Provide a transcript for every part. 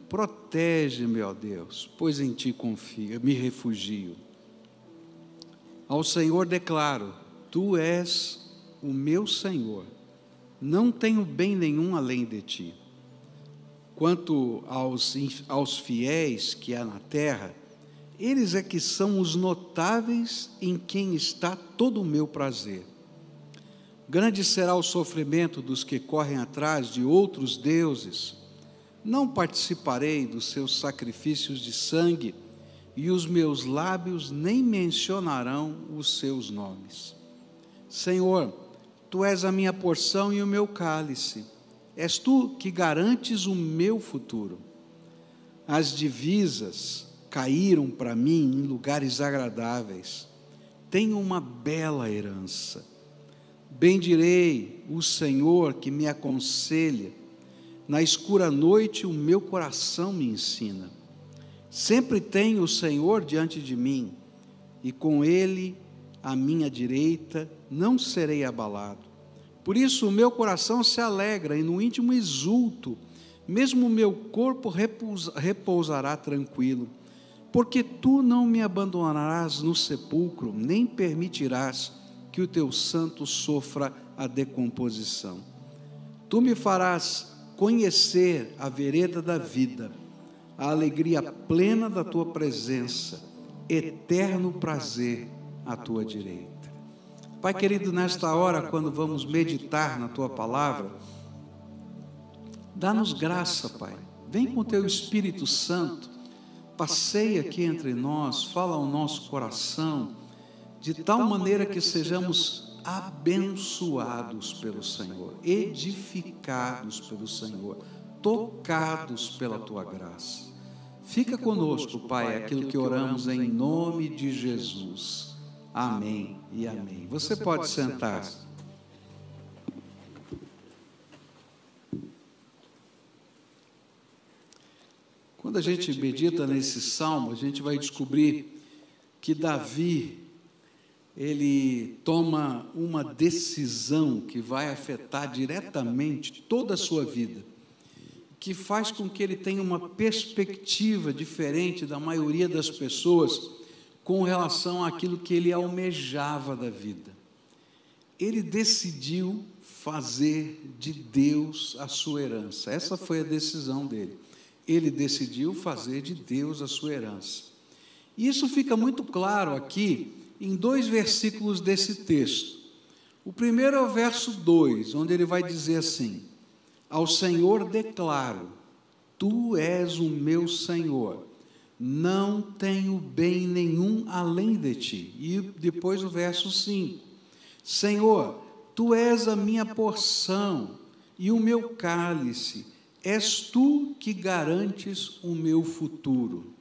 Protege-me, ó Deus, pois em Ti confio, me refugio. Ao Senhor declaro: Tu és o meu Senhor, não tenho bem nenhum além de Ti. Quanto aos fiéis que há na terra, eles é que são os notáveis em quem está todo o meu prazer. Grande será o sofrimento dos que correm atrás de outros deuses. Não participarei dos seus sacrifícios de sangue, e os meus lábios nem mencionarão os seus nomes. Senhor, Tu és a minha porção e o meu cálice. És Tu que garantes o meu futuro. As divisas caíram para mim em lugares agradáveis. Tenho uma bela herança. Bendirei o Senhor que me aconselha. Na escura noite o meu coração me ensina. Sempre tenho o Senhor diante de mim, e com Ele à minha direita não serei abalado. Por isso o meu coração se alegra e no íntimo exulto, mesmo o meu corpo repousará tranquilo, porque Tu não me abandonarás no sepulcro, nem permitirás que o Teu santo sofra a decomposição. Tu me farás conhecer a vereda da vida, a alegria plena da Tua presença, eterno prazer à Tua direita. Pai querido, nesta hora, quando vamos meditar na Tua palavra, dá-nos graça, Pai. Vem com Teu Espírito Santo, passeia aqui entre nós, fala ao nosso coração, de tal maneira que sejamos abençoados pelo Senhor, edificados pelo Senhor, tocados pela Tua graça. Fica conosco, Pai, aquilo que oramos em nome de Jesus. Amém e amém. Você pode sentar-se. Quando a gente medita nesse salmo, a gente vai descobrir que Davi, ele toma uma decisão que vai afetar diretamente toda a sua vida, que faz com que ele tenha uma perspectiva diferente da maioria das pessoas com relação àquilo que ele almejava da vida. Ele decidiu fazer de Deus a sua herança. Essa foi a decisão dele. Ele decidiu fazer de Deus a sua herança. E isso fica muito claro aqui em 2 versículos desse texto. O primeiro é o verso 2, onde ele vai dizer assim: ao Senhor declaro, Tu és o meu Senhor, não tenho bem nenhum além de Ti. E depois o verso 5, Senhor, Tu és a minha porção e o meu cálice, és Tu que garantes o meu futuro.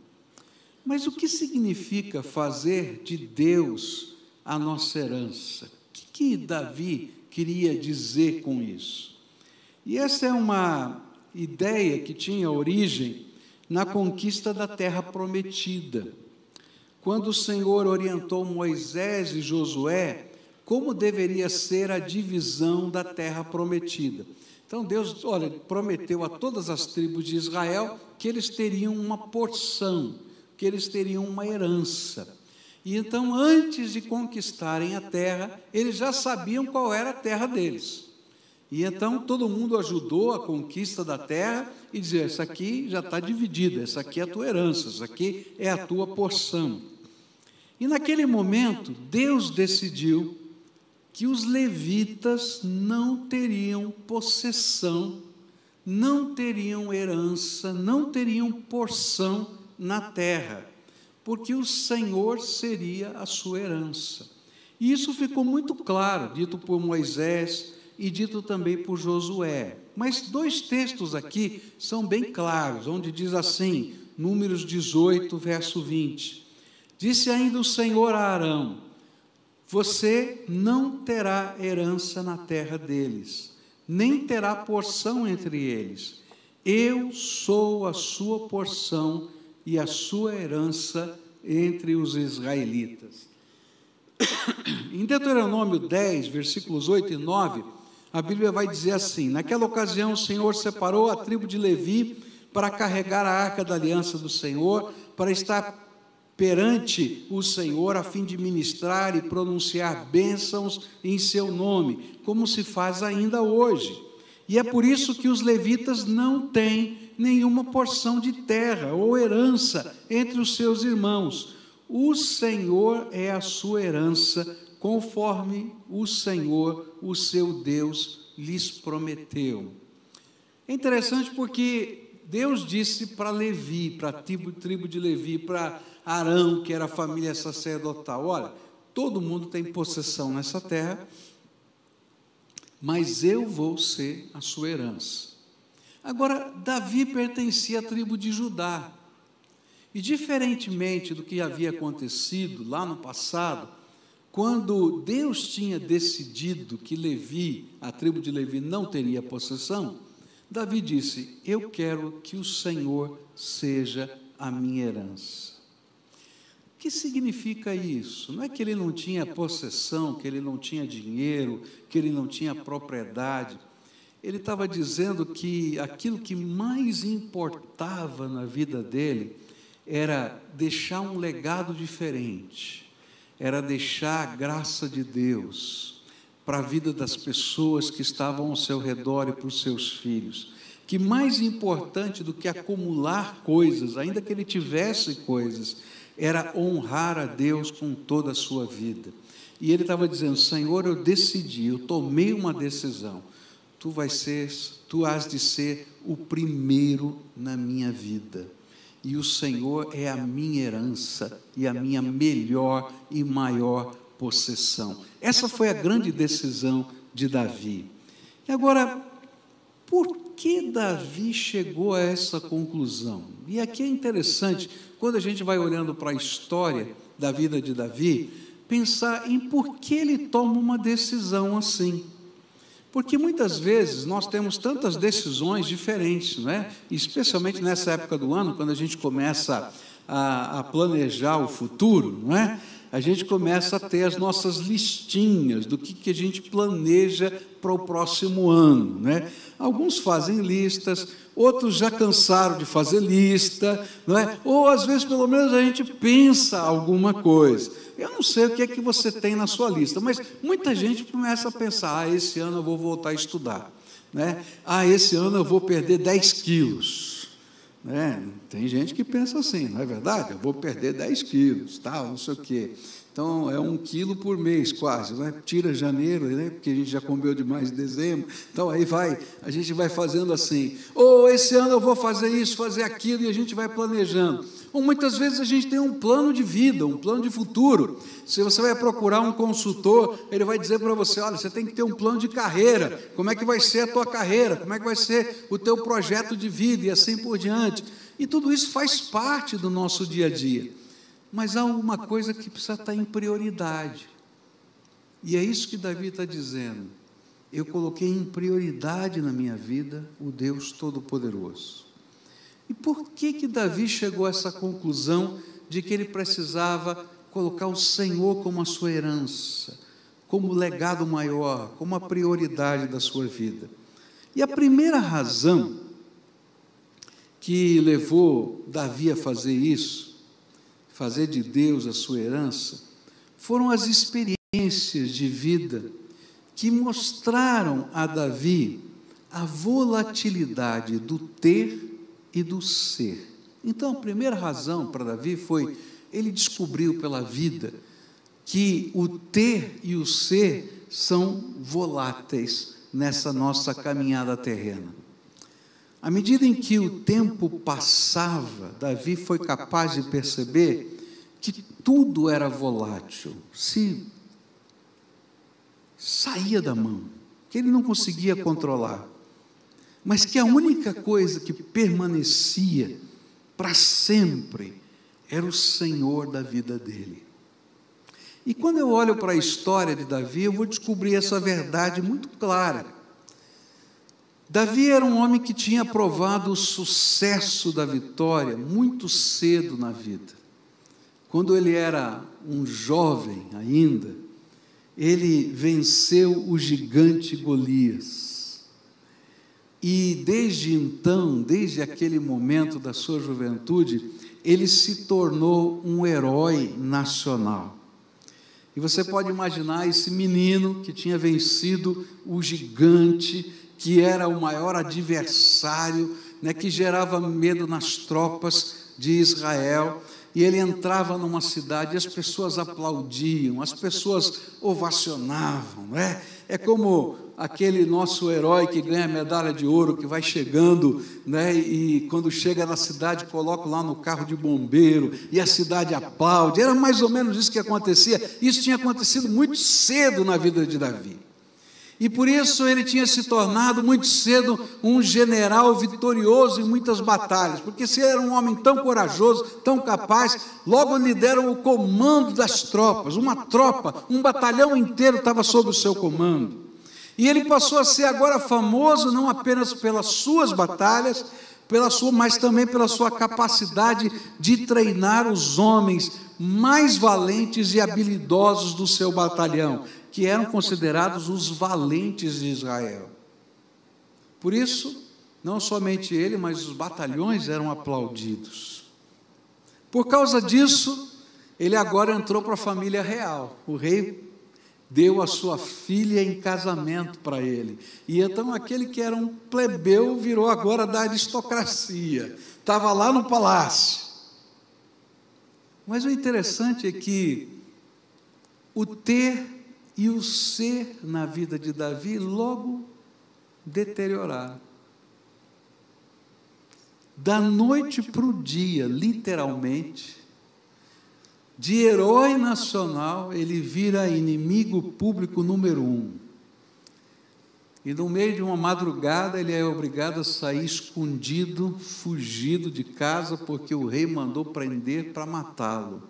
Mas o que significa fazer de Deus a nossa herança? O que Davi queria dizer com isso? E essa é uma ideia que tinha origem na conquista da terra prometida. Quando o Senhor orientou Moisés e Josué como deveria ser a divisão da terra prometida. Então Deus, prometeu a todas as tribos de Israel que eles teriam uma porção, que eles teriam uma herança. E então, antes de conquistarem a terra, eles já sabiam qual era a terra deles. E então todo mundo ajudou a conquista da terra e dizia: essa aqui já está dividida, essa aqui é a tua herança, essa aqui é a tua porção. E naquele momento, Deus decidiu que os levitas não teriam possessão, não teriam herança, não teriam porção na terra, porque o Senhor seria a sua herança. E isso ficou muito claro, dito por Moisés e dito também por Josué. Mas 2 textos aqui são bem claros, onde diz assim, Números 18, verso 20, disse ainda o Senhor a Arão: você não terá herança na terra deles, nem terá porção entre eles. Eu sou a sua porção e a sua herança entre os israelitas. Em Deuteronômio 10, versículos 8 e 9, a Bíblia vai dizer assim: naquela ocasião o Senhor separou a tribo de Levi para carregar a arca da aliança do Senhor, para estar perante o Senhor, a fim de ministrar e pronunciar bênçãos em seu nome, como se faz ainda hoje. E é por isso que os levitas não têm nenhuma porção de terra ou herança entre os seus irmãos. O Senhor é a sua herança, conforme o Senhor, o seu Deus, lhes prometeu. É interessante porque Deus disse para Levi, para a tribo de Levi, para Arão, que era a família sacerdotal: olha, todo mundo tem possessão nessa terra, mas eu vou ser a sua herança. Agora, Davi pertencia à tribo de Judá, e diferentemente do que havia acontecido lá no passado, quando Deus tinha decidido que Levi, a tribo de Levi, não teria possessão, Davi disse: eu quero que o Senhor seja a minha herança. O que significa isso? Não é que ele não tinha possessão, que ele não tinha dinheiro, que ele não tinha propriedade. Ele estava dizendo que aquilo que mais importava na vida dele era deixar um legado diferente, era deixar a graça de Deus para a vida das pessoas que estavam ao seu redor e para os seus filhos. Que mais importante do que acumular coisas, ainda que ele tivesse coisas, era honrar a Deus com toda a sua vida. E ele estava dizendo: Senhor, eu decidi, eu tomei uma decisão, tu has de ser o primeiro na minha vida, e o Senhor é a minha herança e a minha melhor e maior possessão. Essa foi a grande decisão de Davi. E agora, por que Davi chegou a essa conclusão? E aqui é interessante, quando a gente vai olhando para a história da vida de Davi, pensar em por que ele toma uma decisão assim. Porque muitas vezes nós temos tantas decisões diferentes, não é? Especialmente nessa época do ano, quando a gente começa a planejar o futuro, não é? A gente começa a ter as nossas listinhas do que a gente planeja para o próximo ano, né? Alguns fazem listas, outros já cansaram de fazer lista, não é? Ou às vezes pelo menos a gente pensa alguma coisa. Eu não sei o que é que você tem na sua lista, mas muita gente começa a pensar: esse ano eu vou voltar a estudar, né? Esse ano eu vou perder 10 quilos. Tem gente que pensa assim, não é verdade? Eu vou perder 10 quilos, tal, não sei o quê. Então, é 1 quilo por mês, quase, né? Tira janeiro, né? Porque a gente já comeu demais em dezembro. Então, aí a gente vai fazendo assim: esse ano eu vou fazer isso, fazer aquilo, e a gente vai planejando. Ou muitas vezes a gente tem um plano de vida, um plano de futuro. Se você vai procurar um consultor, ele vai dizer para você: olha, você tem que ter um plano de carreira, como é que vai ser a tua carreira, como é que vai ser o teu projeto de vida, e assim por diante. E tudo isso faz parte do nosso dia a dia. Mas há uma coisa que precisa estar em prioridade. E é isso que Davi está dizendo: eu coloquei em prioridade na minha vida o Deus Todo-Poderoso. E por que Davi chegou a essa conclusão de que ele precisava colocar o Senhor como a sua herança, como legado maior, como a prioridade da sua vida? E a primeira razão que levou Davi a fazer isso, fazer de Deus a sua herança, foram as experiências de vida que mostraram a Davi a volatilidade do ter e do ser. Então, a primeira razão para Davi foi: ele descobriu pela vida que o ter e o ser são voláteis nessa nossa caminhada terrena. À medida em que o tempo passava, Davi foi capaz de perceber que tudo era volátil, se saía da mão, que ele não conseguia controlar, mas que a única coisa que permanecia para sempre era o Senhor da vida dele. E quando eu olho para a história de Davi, eu vou descobrir essa verdade muito clara. Davi era um homem que tinha provado o sucesso da vitória muito cedo na vida. Quando ele era um jovem ainda, ele venceu o gigante Golias. E desde então, desde aquele momento da sua juventude, ele se tornou um herói nacional. E você pode imaginar esse menino que tinha vencido o gigante, que era o maior adversário, né, que gerava medo nas tropas de Israel, e ele entrava numa cidade e as pessoas aplaudiam, as pessoas ovacionavam, né? É como aquele nosso herói que ganha a medalha de ouro, que vai chegando, né, e quando chega na cidade, coloca lá no carro de bombeiro, e a cidade aplaude. Era mais ou menos isso que acontecia. Isso tinha acontecido muito cedo na vida de Davi. E por isso ele tinha se tornado muito cedo um general vitorioso em muitas batalhas, porque se era um homem tão corajoso, tão capaz, logo lhe deram o comando das tropas, uma tropa, um batalhão inteiro estava sob o seu comando. E ele passou a ser agora famoso não apenas pelas suas batalhas, mas também pela sua capacidade de treinar os homens mais valentes e habilidosos do seu batalhão, que eram considerados os valentes de Israel. Por isso, não somente ele, mas os batalhões eram aplaudidos. Por causa disso, ele agora entrou para a família real. O rei deu a sua filha em casamento para ele. E então aquele que era um plebeu virou agora da aristocracia. Estava lá no palácio. Mas o interessante é que o ter e o ser na vida de Davi logo deterioraram. Da noite para o dia, literalmente, de herói nacional, ele vira inimigo público número 1. E no meio de uma madrugada, ele é obrigado a sair escondido, fugido de casa, porque o rei mandou prender para matá-lo.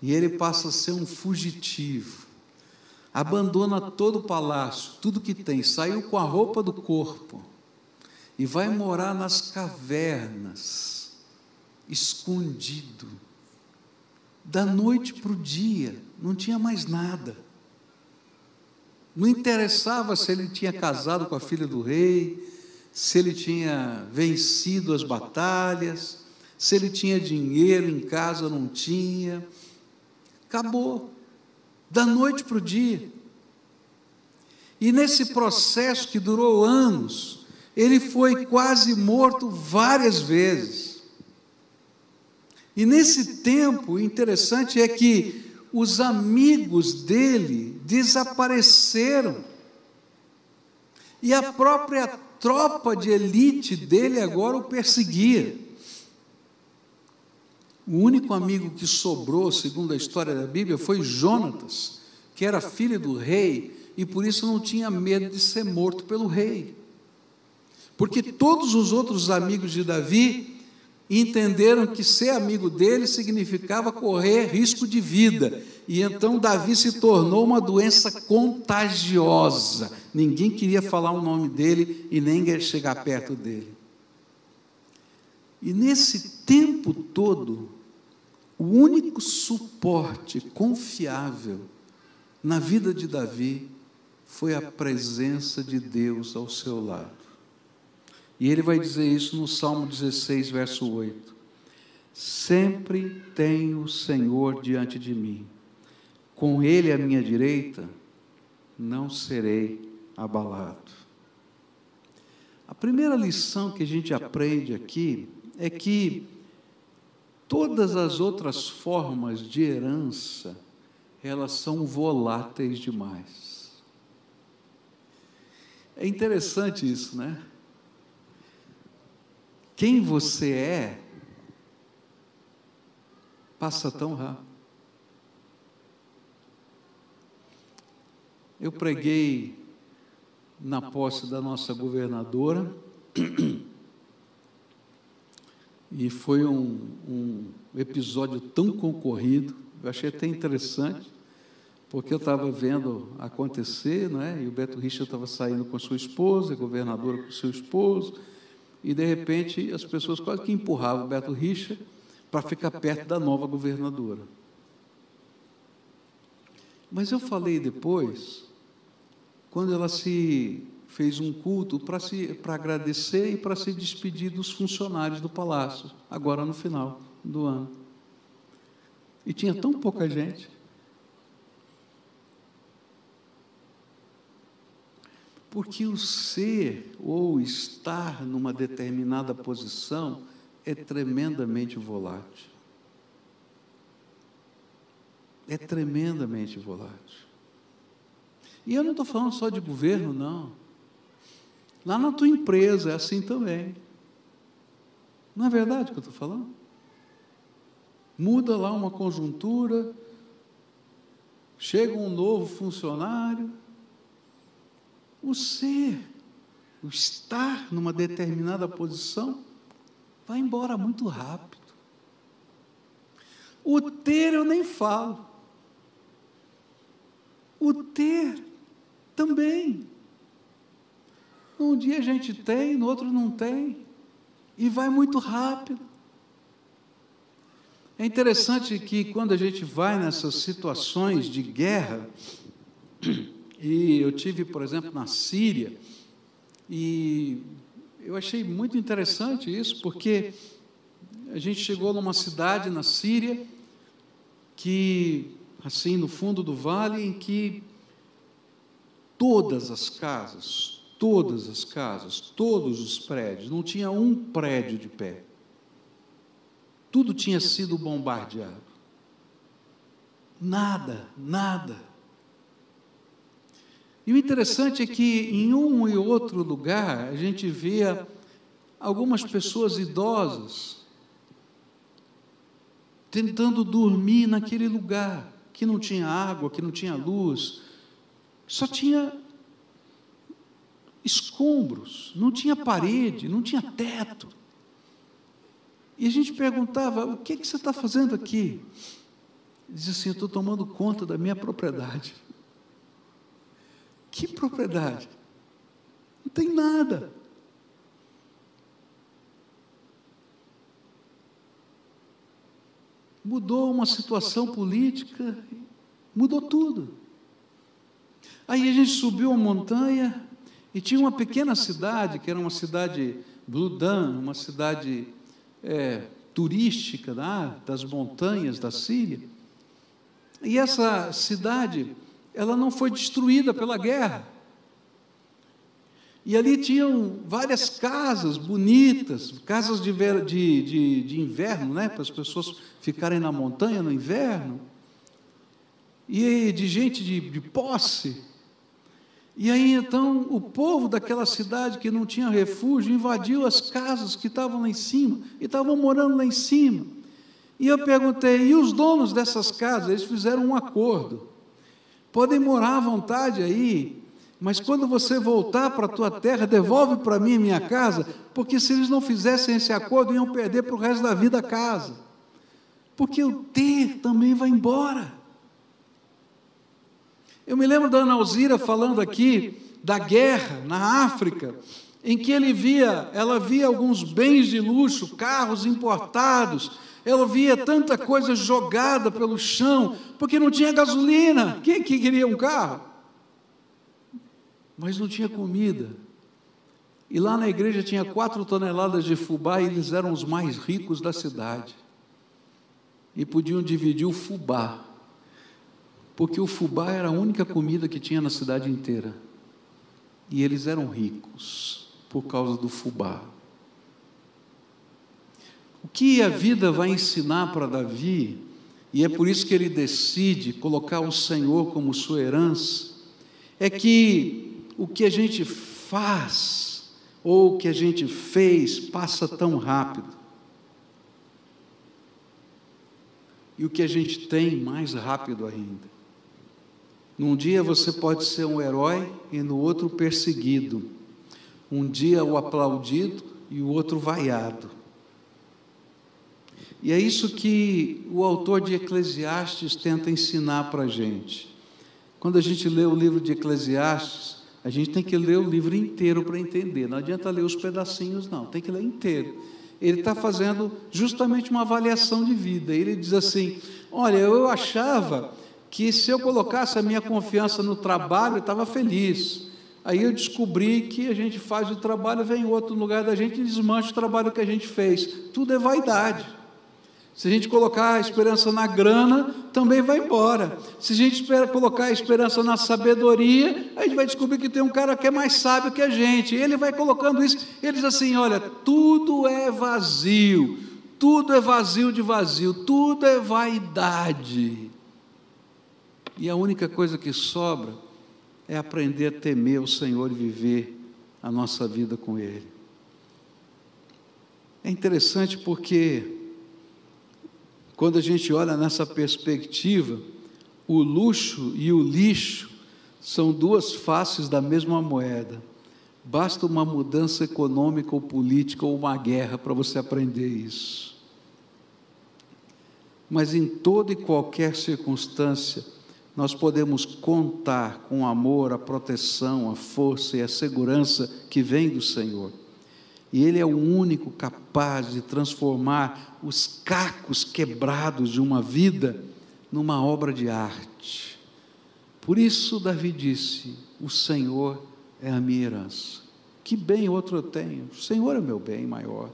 E ele passa a ser um fugitivo. Abandona todo o palácio, tudo que tem, saiu com a roupa do corpo e vai morar nas cavernas, escondido. Da noite para o dia, não tinha mais nada. Não interessava se ele tinha casado com a filha do rei, se ele tinha vencido as batalhas, se ele tinha dinheiro em casa, não tinha. Acabou. Da noite para o dia. E nesse processo que durou anos, ele foi quase morto várias vezes. E nesse tempo, o interessante é que os amigos dele desapareceram. E a própria tropa de elite dele agora o perseguia. O único amigo que sobrou, segundo a história da Bíblia, foi Jonatas, que era filho do rei, e por isso não tinha medo de ser morto pelo rei. Porque todos os outros amigos de Davi entenderam que ser amigo dele significava correr risco de vida. E então Davi se tornou uma doença contagiosa. Ninguém queria falar o nome dele e nem chegar perto dele. E nesse tempo todo, o único suporte confiável na vida de Davi foi a presença de Deus ao seu lado. E ele vai dizer isso no Salmo 16, verso 8. Sempre tenho o Senhor diante de mim. Com Ele à minha direita, não serei abalado. A primeira lição que a gente aprende aqui é que todas as outras formas de herança, elas são voláteis demais. É interessante isso, né? Quem você é, passa tão rápido. Eu preguei na posse da nossa governadora, e foi um episódio tão concorrido, eu achei até interessante, porque eu estava vendo acontecer, não é? E o Beto Richa estava saindo com a sua esposa, a governadora com o seu esposo, e de repente as pessoas quase que empurravam o Beto Richa para ficar perto da nova governadora. Mas eu falei depois, quando ela se fez um culto para agradecer e para se despedir dos funcionários do palácio, agora no final do ano. E tinha tão pouca gente. Porque o ser ou estar numa determinada posição é tremendamente volátil. É tremendamente volátil. E eu não estou falando só de governo, não. Lá na tua empresa é assim também. Não é verdade o que eu estou falando? Muda lá uma conjuntura, chega um novo funcionário. O ser, o estar numa determinada posição, vai embora muito rápido. O ter eu nem falo. O ter também. Um dia a gente tem, no outro não tem, e vai muito rápido. É interessante que quando a gente vai nessas situações de guerra, e eu tive, por exemplo, na Síria, e eu achei muito interessante isso, porque a gente chegou numa cidade na Síria, que, assim, no fundo do vale, em que todas as casas, todos os prédios, não tinha um prédio de pé. Tudo tinha sido bombardeado. Nada. E o interessante é que em um e outro lugar a gente via algumas pessoas idosas tentando dormir naquele lugar, que não tinha água, que não tinha luz, só tinha escombros, não tinha parede, não tinha teto. E a gente perguntava: o que você está fazendo aqui? Ele dizia assim: eu estou tomando conta da minha propriedade. Que propriedade? Não tem nada. Mudou uma situação política, mudou tudo. Aí a gente subiu a montanha e tinha uma pequena cidade, que era uma cidade Bludan, uma cidade turística das montanhas da Síria. E essa cidade, ela não foi destruída pela guerra. E ali tinham várias casas bonitas, casas de inverno, né, para as pessoas ficarem na montanha no inverno, e de gente de posse. E aí, então, o povo daquela cidade que não tinha refúgio invadiu as casas que estavam lá em cima, e estavam morando lá em cima. E eu perguntei: e os donos dessas casas? Eles fizeram um acordo. Podem morar à vontade aí, mas quando você voltar para a tua terra, devolve para mim a minha casa, porque se eles não fizessem esse acordo, iam perder para o resto da vida a casa. Porque o ter também vai embora. Eu me lembro da Ana Alzira falando aqui da guerra na África, em que ela via alguns bens de luxo, carros importados, ela via tanta coisa jogada pelo chão, porque não tinha gasolina. Quem que queria um carro? Mas não tinha comida. E lá na igreja tinha 4 toneladas de fubá, e eles eram os mais ricos da cidade. E podiam dividir o fubá, porque o fubá era a única comida que tinha na cidade inteira. E eles eram ricos por causa do fubá. O que a vida vai ensinar para Davi, e é por isso que ele decide colocar o Senhor como sua herança, é que o que a gente faz, ou o que a gente fez, passa tão rápido. E o que a gente tem, mais rápido ainda. Num dia você pode ser um herói e no outro perseguido. Um dia o aplaudido e o outro vaiado. E é isso que o autor de Eclesiastes tenta ensinar para a gente. Quando a gente lê o livro de Eclesiastes, a gente tem que ler o livro inteiro para entender. Não adianta ler os pedacinhos, não. Tem que ler inteiro. Ele está fazendo justamente uma avaliação de vida. Ele diz assim: olha, eu achava que se eu colocasse a minha confiança no trabalho, eu estava feliz. Aí eu descobri que a gente faz o trabalho, vem outro lugar da gente e desmancha o trabalho que a gente fez. Tudo é vaidade. Se a gente colocar a esperança na grana, também vai embora. Se a gente colocar a esperança na sabedoria, a gente vai descobrir que tem um cara que é mais sábio que a gente. Ele vai colocando isso. Ele diz assim: olha, tudo é vazio. Tudo é vazio de vazio. Tudo é vaidade. E a única coisa que sobra é aprender a temer o Senhor e viver a nossa vida com Ele. É interessante porque, quando a gente olha nessa perspectiva, o luxo e o lixo são duas faces da mesma moeda. Basta uma mudança econômica ou política ou uma guerra para você aprender isso. Mas em toda e qualquer circunstância, nós podemos contar com o amor, a proteção, a força e a segurança que vem do Senhor. E Ele é o único capaz de transformar os cacos quebrados de uma vida numa obra de arte. Por isso Davi disse: o Senhor é a minha herança. Que bem outro eu tenho? O Senhor é meu bem maior.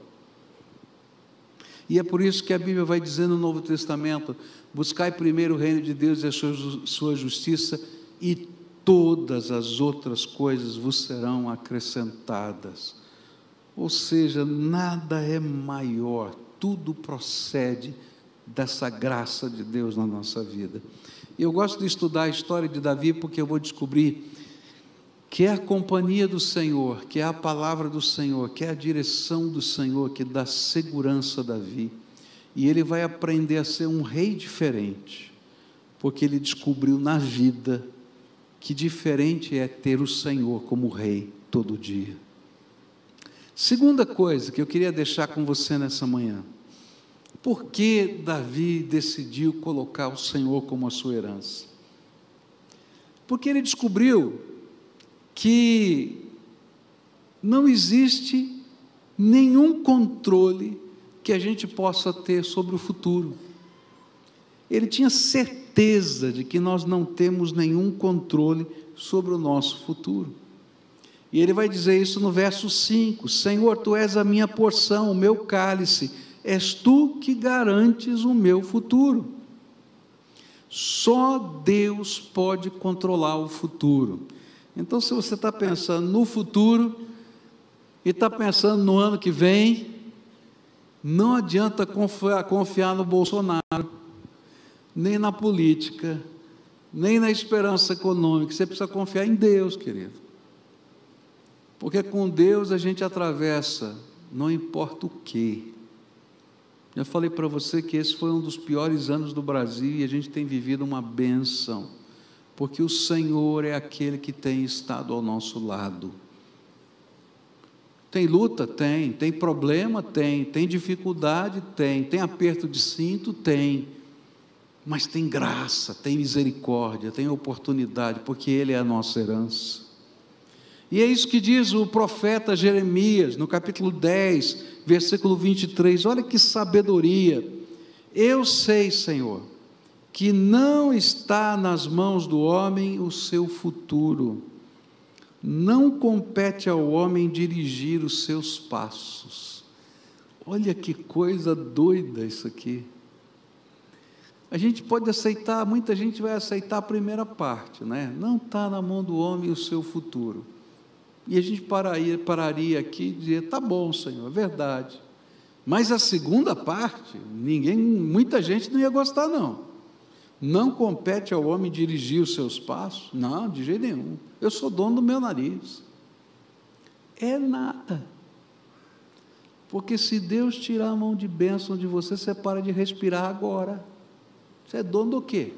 E é por isso que a Bíblia vai dizer no Novo Testamento: buscai primeiro o reino de Deus e a sua justiça, e todas as outras coisas vos serão acrescentadas. Ou seja, nada é maior, tudo procede dessa graça de Deus na nossa vida. E eu gosto de estudar a história de Davi, porque eu vou descobrir que é a companhia do Senhor, que é a palavra do Senhor, que é a direção do Senhor que dá segurança a Davi. E ele vai aprender a ser um rei diferente, porque ele descobriu na vida que diferente é ter o Senhor como rei todo dia. Segunda coisa que eu queria deixar com você nessa manhã: por que Davi decidiu colocar o Senhor como a sua herança? Porque ele descobriu que não existe nenhum controle que a gente possa ter sobre o futuro. Ele tinha certeza de que nós não temos nenhum controle sobre o nosso futuro. E ele vai dizer isso no verso 5: Senhor, Tu és a minha porção, o meu cálice, és Tu que garantes o meu futuro. Só Deus pode controlar o futuro. Então, se você está pensando no futuro e está pensando no ano que vem, não adianta confiar no Bolsonaro, nem na política, nem na esperança econômica. Você precisa confiar em Deus, querido. Porque com Deus a gente atravessa, não importa o quê. Já falei para você que esse foi um dos piores anos do Brasil e a gente tem vivido uma bênção, porque o Senhor é aquele que tem estado ao nosso lado. Tem luta? Tem. Tem problema? Tem. Tem dificuldade? Tem aperto de cinto? Tem. Mas tem graça, tem misericórdia, tem oportunidade, porque Ele é a nossa herança. E é isso que diz o profeta Jeremias, no capítulo 10, versículo 23, olha que sabedoria: eu sei, Senhor, que não está nas mãos do homem o seu futuro, não compete ao homem dirigir os seus passos. Olha que coisa doida isso aqui. A gente pode aceitar, muita gente vai aceitar a primeira parte, né? Não está na mão do homem o seu futuro. E a gente pararia aqui e dizer: tá bom, Senhor, é verdade. Mas a segunda parte, muita gente não ia gostar, não. Não compete ao homem dirigir os seus passos? Não, de jeito nenhum. Eu sou dono do meu nariz. É nada. Porque se Deus tirar a mão de bênção de você, você para de respirar agora. Você é dono do quê?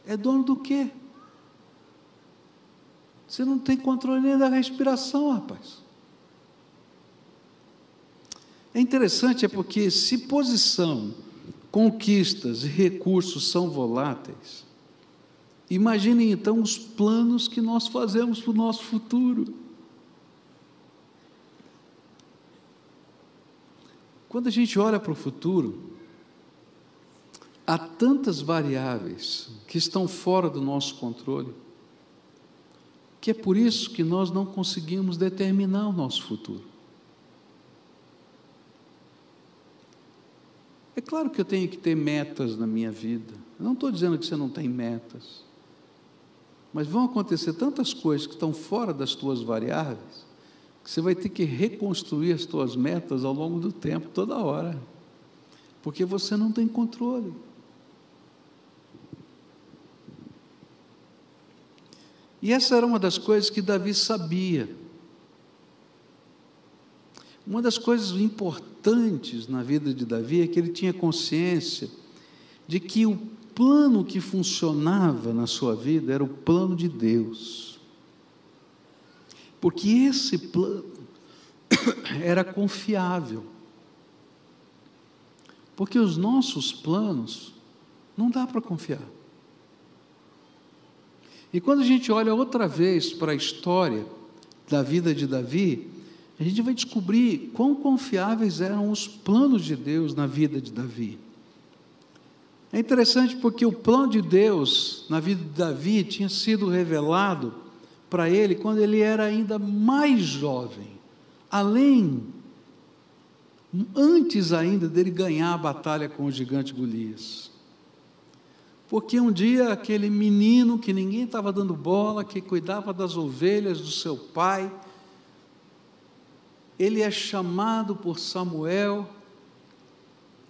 É dono do quê? Você não tem controle nem da respiração, rapaz. É interessante, porque se posição, conquistas e recursos são voláteis, imaginem então os planos que nós fazemos para o nosso futuro. Quando a gente olha para o futuro, há tantas variáveis que estão fora do nosso controle, que é por isso que nós não conseguimos determinar o nosso futuro. É claro que eu tenho que ter metas na minha vida. Eu não estou dizendo que você não tem metas. Mas vão acontecer tantas coisas que estão fora das tuas variáveis, que você vai ter que reconstruir as tuas metas ao longo do tempo, toda hora. Porque você não tem controle. E essa era uma das coisas que Davi sabia. Uma das coisas importantes na vida de Davi é que ele tinha consciência de que o plano que funcionava na sua vida era o plano de Deus. Porque esse plano era confiável. Porque os nossos planos não dá para confiar. E quando a gente olha outra vez para a história da vida de Davi, a gente vai descobrir quão confiáveis eram os planos de Deus na vida de Davi. É interessante porque o plano de Deus na vida de Davi tinha sido revelado para ele quando ele era ainda mais jovem, antes ainda dele ganhar a batalha com o gigante Golias. Porque um dia aquele menino que ninguém estava dando bola, que cuidava das ovelhas do seu pai, ele é chamado por Samuel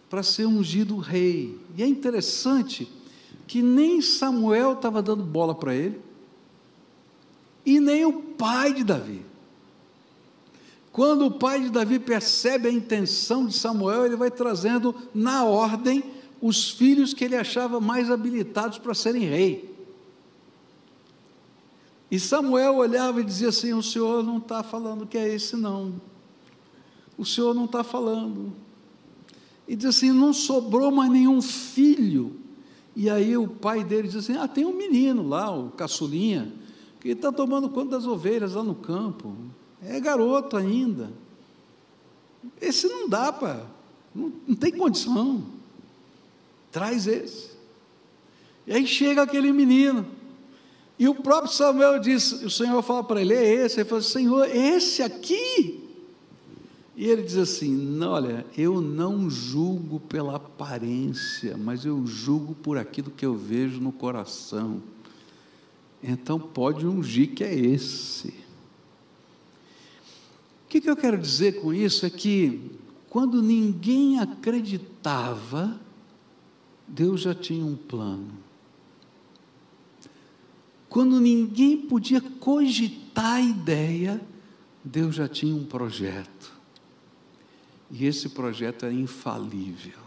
para ser ungido rei. E é interessante que nem Samuel estava dando bola para ele, e nem o pai de Davi. Quando o pai de Davi percebe a intenção de Samuel, ele vai trazendo na ordem os filhos que ele achava mais habilitados para serem rei. E Samuel olhava e dizia assim: o senhor não está falando que é esse não, o senhor não está falando. E diz assim: não sobrou mais nenhum filho. E aí o pai dele diz assim: tem um menino lá, o caçulinha, que está tomando conta das ovelhas lá no campo, é garoto ainda, esse não dá para, não tem condição, traz esse. E aí chega aquele menino, e o próprio Samuel diz, o Senhor fala para ele: é esse. Ele fala: Senhor, esse aqui? E ele diz assim: olha, eu não julgo pela aparência, mas eu julgo por aquilo que eu vejo no coração. Então pode ungir que é esse. O que eu quero dizer com isso é que quando ninguém acreditava, Deus já tinha um plano. Quando ninguém podia cogitar a ideia, Deus já tinha um projeto. E esse projeto era infalível.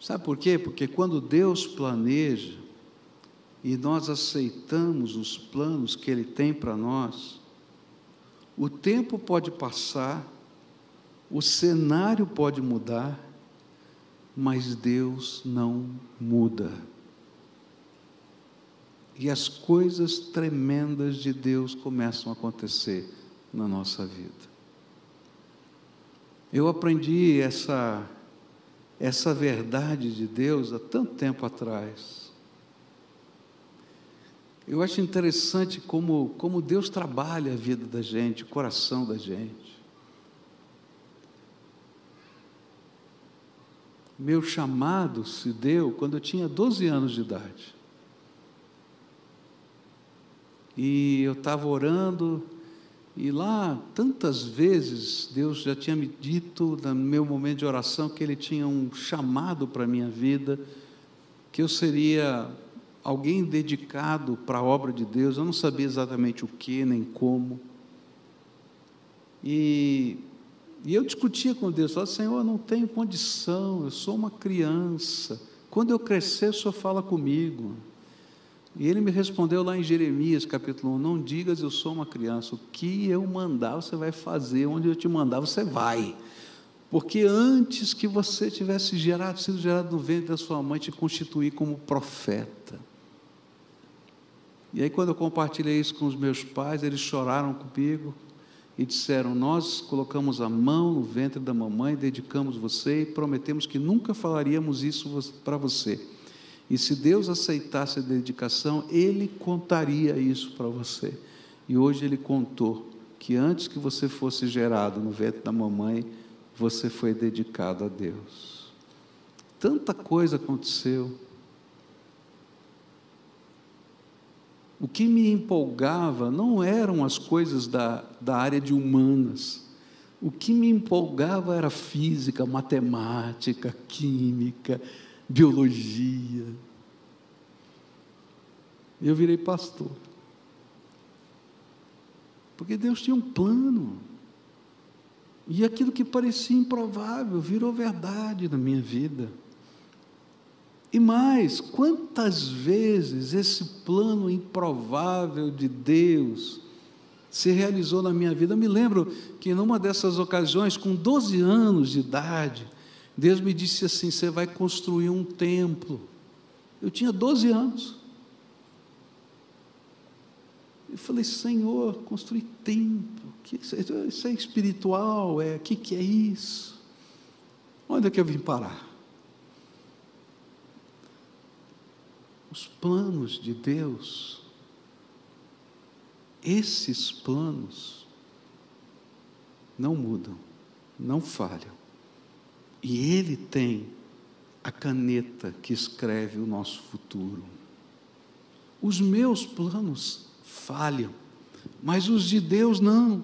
Sabe por quê? Porque quando Deus planeja e nós aceitamos os planos que Ele tem para nós, o tempo pode passar, o cenário pode mudar, mas Deus não muda. E as coisas tremendas de Deus começam a acontecer na nossa vida. Eu aprendi essa verdade de Deus há tanto tempo atrás. Eu acho interessante como Deus trabalha a vida da gente, o coração da gente. Meu chamado se deu quando eu tinha 12 anos de idade. E eu estava orando, e lá, tantas vezes, Deus já tinha me dito, no meu momento de oração, que Ele tinha um chamado para a minha vida, que eu seria alguém dedicado para a obra de Deus. Eu não sabia exatamente o que, nem como. E eu discutia com Deus, falava: Senhor, eu não tenho condição, eu sou uma criança, quando eu crescer, o Senhor fala comigo. E Ele me respondeu lá em Jeremias, capítulo 1, não digas eu sou uma criança, o que eu mandar você vai fazer, onde eu te mandar você vai, porque antes que você tivesse sido gerado no ventre da sua mãe, te constituí como profeta. E aí quando eu compartilhei isso com os meus pais, eles choraram comigo, e disseram: nós colocamos a mão no ventre da mamãe, dedicamos você e prometemos que nunca falaríamos isso para você. E se Deus aceitasse a dedicação, Ele contaria isso para você. E hoje Ele contou que antes que você fosse gerado no ventre da mamãe, você foi dedicado a Deus. Tanta coisa aconteceu. O que me empolgava não eram as coisas da área de humanas. O que me empolgava era física, matemática, química, biologia. Eu virei pastor. Porque Deus tinha um plano. E aquilo que parecia improvável virou verdade na minha vida. E mais, quantas vezes esse plano improvável de Deus se realizou na minha vida? Eu me lembro que numa dessas ocasiões, com 12 anos de idade, Deus me disse assim: você vai construir um templo. Eu tinha 12 anos. Eu falei: Senhor, construir templo, isso é espiritual, o que é isso? Onde é que eu vim parar? Os planos de Deus, esses planos, não mudam, não falham. E Ele tem a caneta que escreve o nosso futuro. Os meus planos falham, mas os de Deus não.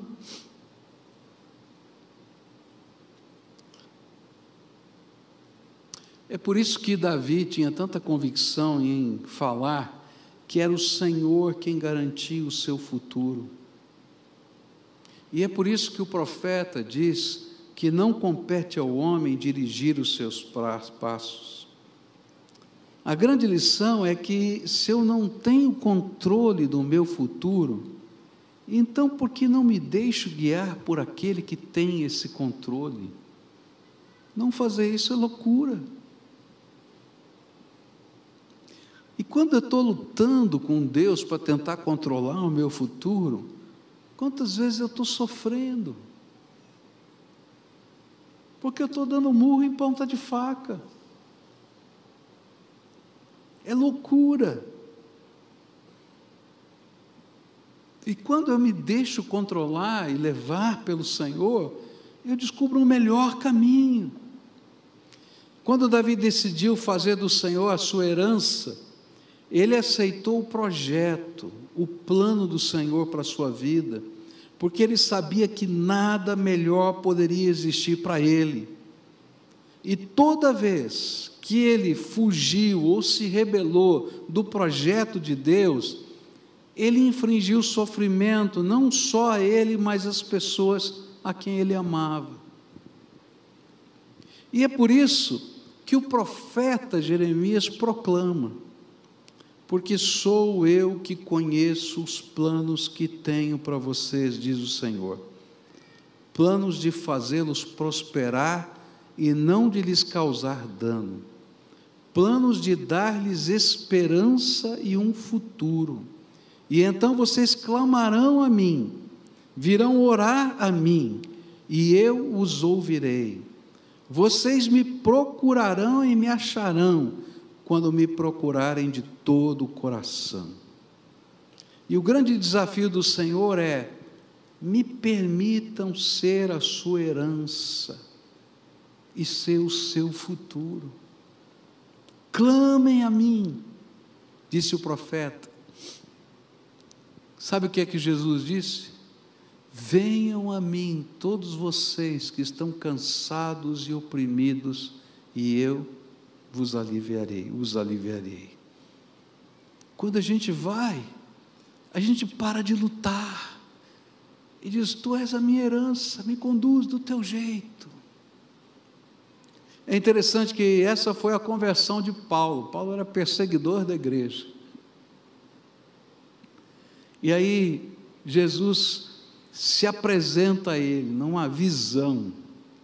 É por isso que Davi tinha tanta convicção em falar que era o Senhor quem garantia o seu futuro. E é por isso que o profeta diz que não compete ao homem dirigir os seus passos. A grande lição é que se eu não tenho controle do meu futuro, então por que não me deixo guiar por aquele que tem esse controle? Não fazer isso é loucura. E quando eu estou lutando com Deus para tentar controlar o meu futuro, quantas vezes eu estou sofrendo? Porque eu estou dando murro em ponta de faca. É loucura. E quando eu me deixo controlar e levar pelo Senhor, eu descubro um melhor caminho. Quando Davi decidiu fazer do Senhor a sua herança, ele aceitou o projeto, o plano do Senhor para a sua vida, porque ele sabia que nada melhor poderia existir para ele. E toda vez que ele fugiu ou se rebelou do projeto de Deus, ele infringiu sofrimento, não só a ele, mas às pessoas a quem ele amava. E é por isso que o profeta Jeremias proclama: porque sou eu que conheço os planos que tenho para vocês, diz o Senhor, planos de fazê-los prosperar e não de lhes causar dano, planos de dar-lhes esperança e um futuro. E então vocês clamarão a mim, virão orar a mim, e eu os ouvirei. Vocês me procurarão e me acharão, quando me procurarem de todo o coração. E o grande desafio do Senhor é: me permitam ser a sua herança e ser o seu futuro. Clamem a mim, disse o profeta. Sabe o que é que Jesus disse? Venham a mim todos vocês que estão cansados e oprimidos, e eu os aliviarei. Quando a gente vai, a gente para de lutar e diz: tu és a minha herança, me conduz do teu jeito. É interessante que essa foi a conversão de Paulo. Paulo era perseguidor da igreja. E aí Jesus se apresenta a ele numa visão,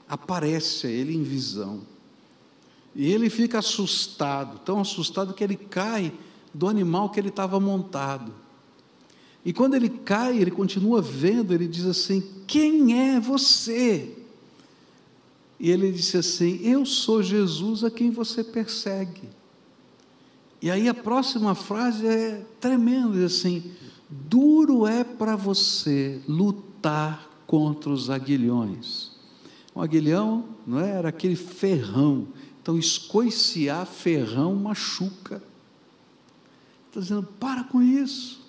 aparece a ele em visão. E ele fica assustado, tão assustado que ele cai do animal que ele estava montado. E quando ele cai, ele continua vendo, ele diz assim: quem é você? E ele disse assim: eu sou Jesus a quem você persegue. E aí a próxima frase é tremenda, diz assim: duro é para você lutar contra os aguilhões. Um aguilhão, não é? Era aquele ferrão. Então, escoiciar ferrão machuca. Está dizendo: para com isso.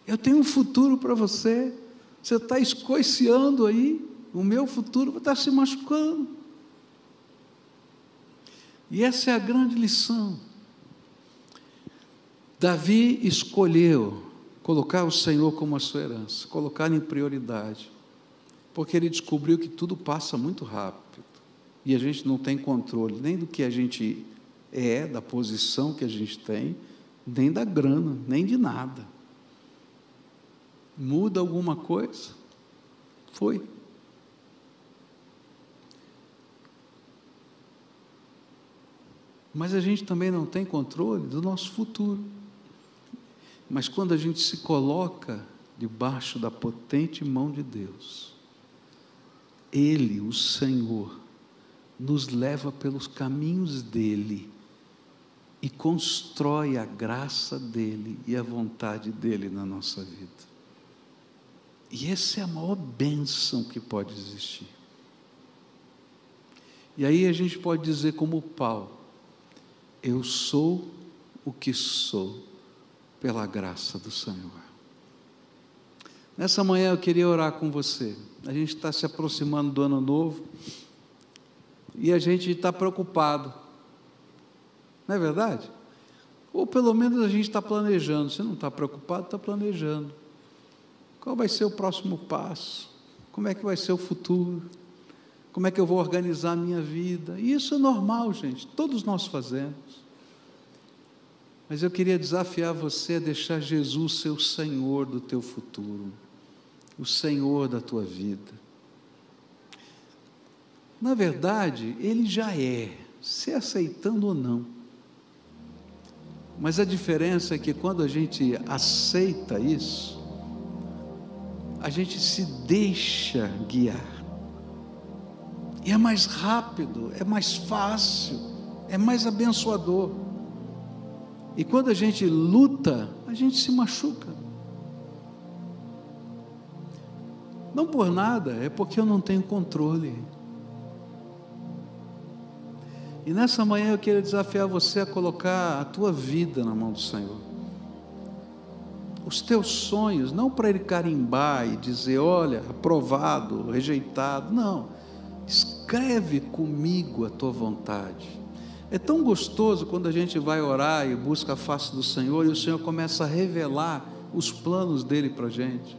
Eu tenho um futuro para você. Você está escoiciando aí, o meu futuro vai estar se machucando. E essa é a grande lição. Davi escolheu colocar o Senhor como a sua herança, colocar em prioridade, porque ele descobriu que tudo passa muito rápido, e a gente não tem controle nem do que a gente é, da posição que a gente tem, nem da grana, nem de nada. Muda alguma coisa? Foi. Mas a gente também não tem controle do nosso futuro. Mas quando a gente se coloca debaixo da potente mão de Deus, Ele, o Senhor, nos leva pelos caminhos dEle e constrói a graça dEle e a vontade dEle na nossa vida. E essa é a maior bênção que pode existir. E aí a gente pode dizer como Paulo: eu sou o que sou pela graça do Senhor. Nessa manhã eu queria orar com você. A gente está se aproximando do ano novo e a gente está preocupado, não é verdade? Ou pelo menos a gente está planejando. Se não está preocupado, está planejando. Qual vai ser o próximo passo? Como é que vai ser o futuro? Como é que eu vou organizar a minha vida? E isso é normal, gente, todos nós fazemos. Mas eu queria desafiar você a deixar Jesus ser o Senhor do teu futuro, o Senhor da tua vida. Na verdade, Ele já é, se aceitando ou não. Mas a diferença é que quando a gente aceita isso, a gente se deixa guiar. E é mais rápido, é mais fácil, é mais abençoador. E quando a gente luta, a gente se machuca. Não por nada, é porque eu não tenho controle. E nessa manhã eu quero desafiar você a colocar a tua vida na mão do Senhor. Os teus sonhos, não para Ele carimbar e dizer: olha, aprovado, rejeitado. Não, escreve comigo a tua vontade. É tão gostoso quando a gente vai orar e busca a face do Senhor e o Senhor começa a revelar os planos dEle para a gente.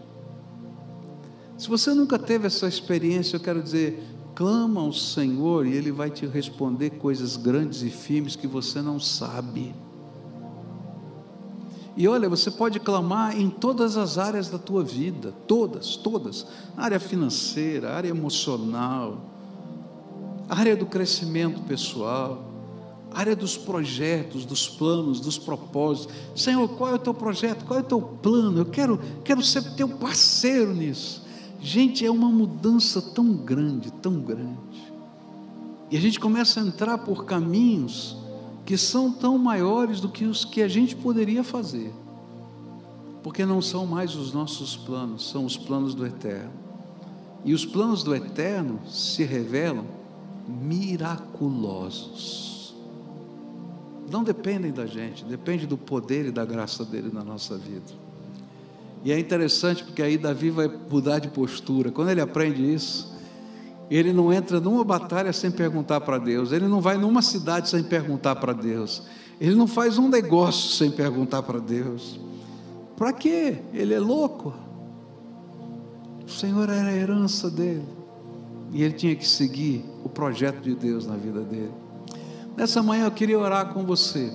Se você nunca teve essa experiência, eu quero dizer: clama ao Senhor e Ele vai te responder coisas grandes e firmes que você não sabe. E olha, você pode clamar em todas as áreas da tua vida, todas, área financeira, área emocional, área do crescimento pessoal, área dos projetos, dos planos, dos propósitos. Senhor, qual é o teu projeto? Qual é o teu plano? Eu quero ser teu parceiro nisso. Gente, é uma mudança tão grande, e a gente começa a entrar por caminhos que são tão maiores do que os que a gente poderia fazer, porque não são mais os nossos planos, são os planos do Eterno, e os planos do Eterno se revelam miraculosos, não dependem da gente, depende do poder e da graça dEle na nossa vida. E é interessante porque aí Davi vai mudar de postura. Quando ele aprende isso, ele não entra numa batalha sem perguntar para Deus, ele não vai numa cidade sem perguntar para Deus, ele não faz um negócio sem perguntar para Deus. Para quê? Ele é louco. O Senhor era a herança dele e ele tinha que seguir o projeto de Deus na vida dele. Nessa manhã eu queria orar com você.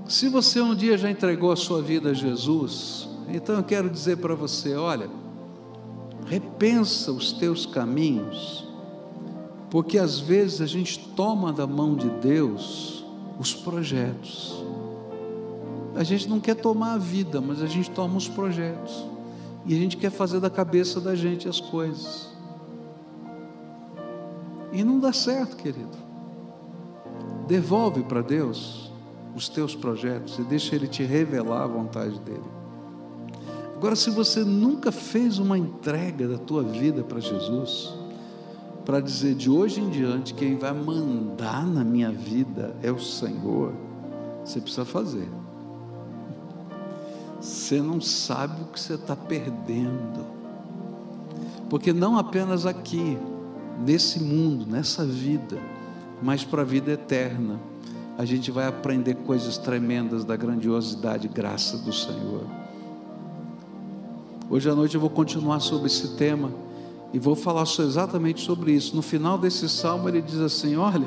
Se você um dia já entregou a sua vida a Jesus, então eu quero dizer para você: olha, repensa os teus caminhos, porque às vezes a gente toma da mão de Deus os projetos. A gente não quer tomar a vida, mas a gente toma os projetos. E a gente quer fazer da cabeça da gente as coisas. E não dá certo, querido. Devolve para Deus os teus projetos e deixa Ele te revelar a vontade dEle. Agora, se você nunca fez uma entrega da tua vida para Jesus, para dizer, de hoje em diante, quem vai mandar na minha vida é o Senhor, você precisa fazer. Você não sabe o que você está perdendo, porque não apenas aqui, nesse mundo, nessa vida, mas para a vida eterna, a gente vai aprender coisas tremendas da grandiosidade e graça do Senhor. Hoje à noite eu vou continuar sobre esse tema, e vou falar exatamente sobre isso. No final desse salmo ele diz assim: olha,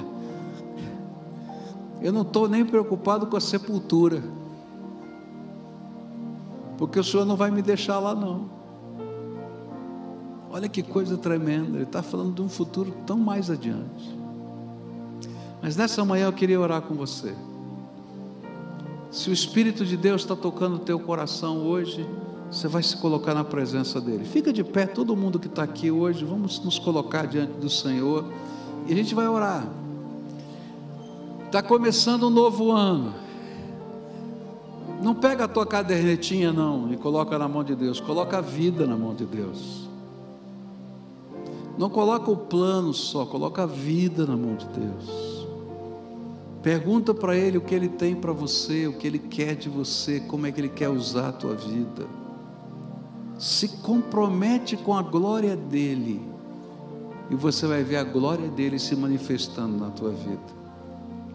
eu não estou nem preocupado com a sepultura, porque o Senhor não vai me deixar lá não. Olha que coisa tremenda, ele está falando de um futuro tão mais adiante. Mas nessa manhã eu queria orar com você. Se o Espírito de Deus está tocando o teu coração hoje, você vai se colocar na presença dEle. Fica de pé, todo mundo que está aqui hoje, vamos nos colocar diante do Senhor, e a gente vai orar. Está começando um novo ano. Não pega a tua cadernetinha não, e coloca na mão de Deus, coloca a vida na mão de Deus. Não coloca o plano só, coloca a vida na mão de Deus. Pergunta para Ele o que Ele tem para você, o que Ele quer de você, como é que Ele quer usar a tua vida. Se compromete com a glória dEle, e você vai ver a glória dEle se manifestando na tua vida.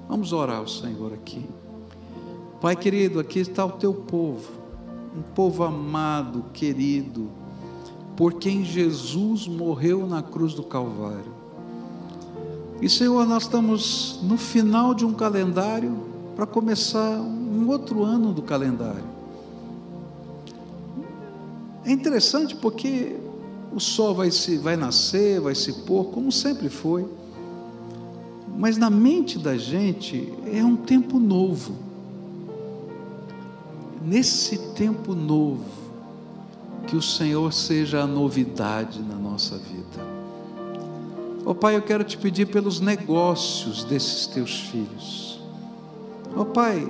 Vamos orar ao Senhor aqui. Pai querido, aqui está o teu povo, um povo amado, querido, por quem Jesus morreu na cruz do Calvário. E Senhor, nós estamos no final de um calendário para começar um outro ano do calendário. É interessante porque o sol vai nascer, vai se pôr, como sempre foi, mas na mente da gente é um tempo novo. Nesse tempo novo, que o Senhor seja a novidade na nossa vida. Ó Pai, eu quero te pedir pelos negócios desses teus filhos. Ó Pai,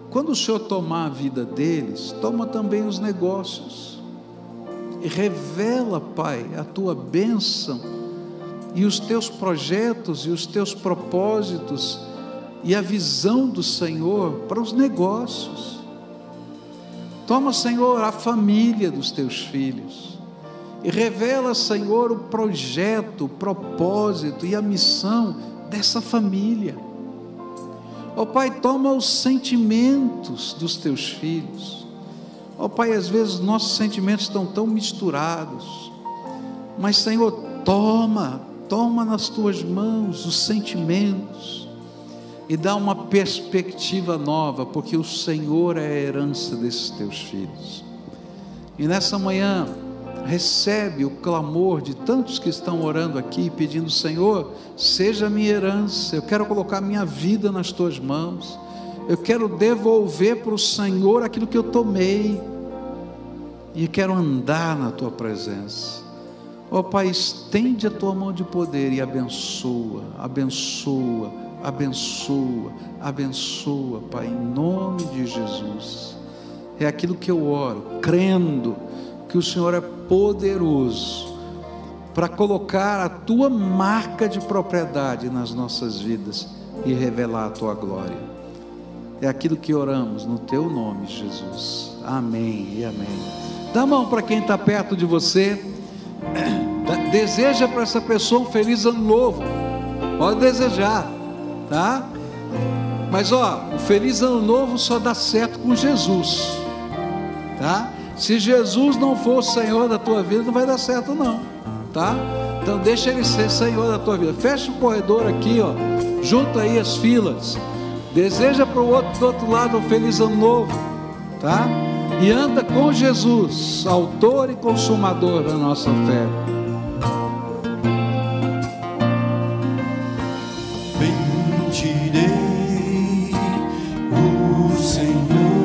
quando o Senhor tomar a vida deles, toma também os negócios, e revela, Pai, a tua bênção, e os teus projetos, e os teus propósitos, e a visão do Senhor para os negócios. Toma, Senhor, a família dos teus filhos, e revela, Senhor, o projeto, o propósito e a missão dessa família. Ó Pai, toma os sentimentos dos teus filhos. Ó Pai, às vezes nossos sentimentos estão tão misturados, mas Senhor, toma nas tuas mãos os sentimentos, e dá uma perspectiva nova, porque o Senhor é a herança desses teus filhos. E nessa manhã, recebe o clamor de tantos que estão orando aqui, pedindo: Senhor, seja a minha herança, eu quero colocar minha vida nas tuas mãos, eu quero devolver para o Senhor aquilo que eu tomei, e quero andar na tua presença. Ó Pai, estende a tua mão de poder e abençoa, abençoa, abençoa, abençoa, Pai, em nome de Jesus. É aquilo que eu oro, crendo que o Senhor é poderoso para colocar a tua marca de propriedade nas nossas vidas e revelar a tua glória. É aquilo que oramos no teu nome, Jesus. Amém e amém. Dá a mão para quem está perto de você. Deseja para essa pessoa um feliz ano novo. Pode desejar, tá? Mas o feliz ano novo só dá certo com Jesus, tá? Se Jesus não for o Senhor da tua vida, não vai dar certo não, tá? Então deixa Ele ser Senhor da tua vida. Fecha o corredor aqui, junta aí as filas. Deseja para o outro, do outro lado, um feliz ano novo, tá? E anda com Jesus, autor e consumador da nossa fé. Bendirei o Senhor.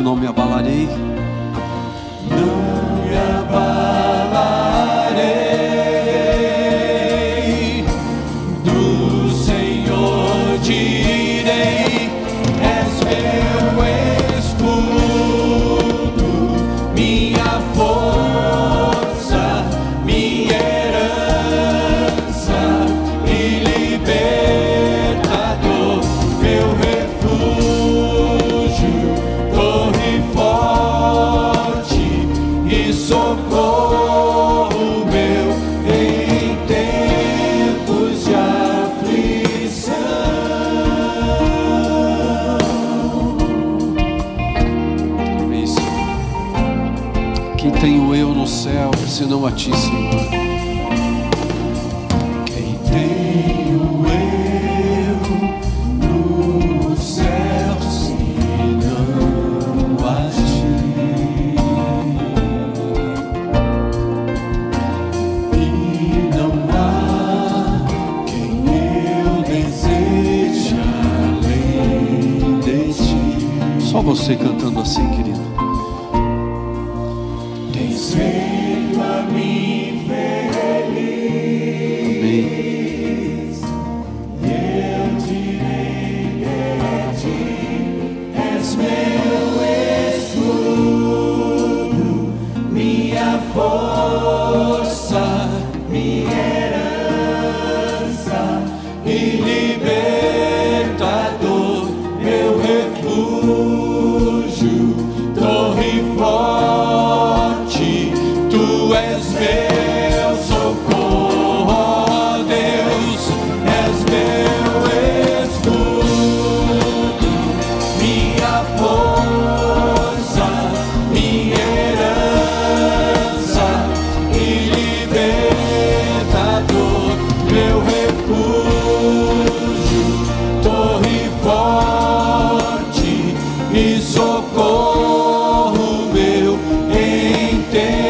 não me abalarei. Não me abalarei, do Senhor direi: és meu escudo, minha força, minha herança e libertador, meu refúgio, torre forte e socorro meu em tempos de aflição. Isso. Quem tenho eu no céu, senão a ti, Senhor? Quem tenho eu no céu, senão a ti? E não há quem eu deseje além de ti. Só você cantando assim, querido. Tens feito a mim feliz, Amém. e eu direi de ti: és meu escudo, minha força, minha herança e libertador, meu refúgio, torre forte. Tu és meu socorro, ó Deus, és meu escudo, minha força, minha herança e libertador, meu refúgio, torre forte e socorro meu em tempos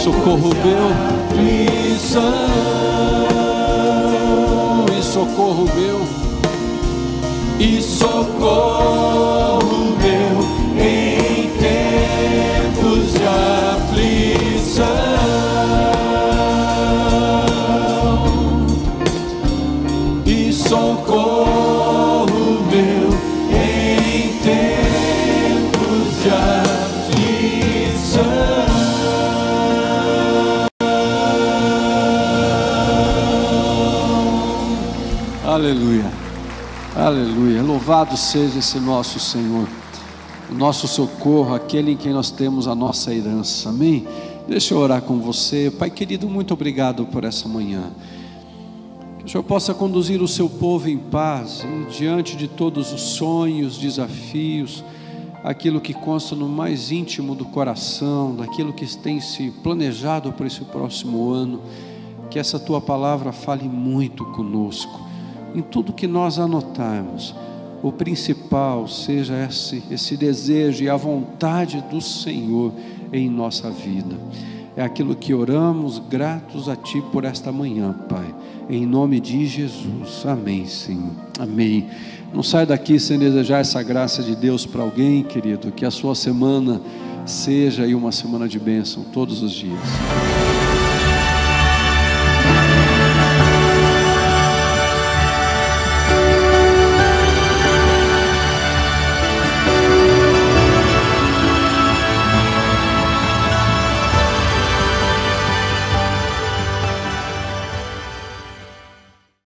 Socorro de meu, aflição. e socorro meu. E socorro meu em tempos de aflição. E socorro meu em tempos de aflição. Aleluia, aleluia. Louvado seja esse nosso Senhor, o nosso socorro, aquele em quem nós temos a nossa herança. Amém? Deixa eu orar com você. Pai querido, muito obrigado por essa manhã. Que o Senhor possa conduzir o seu povo em paz, diante de todos os sonhos, desafios, aquilo que consta no mais íntimo do coração, daquilo que tem se planejado para esse próximo ano. Que essa tua palavra fale muito conosco, em tudo que nós anotarmos. O principal seja esse desejo e a vontade do Senhor em nossa vida. É aquilo que oramos, gratos a Ti por esta manhã, Pai, em nome de Jesus. Amém, Senhor. Amém. Não sai daqui sem desejar essa graça de Deus para alguém, querido. Que a sua semana seja aí uma semana de bênção todos os dias.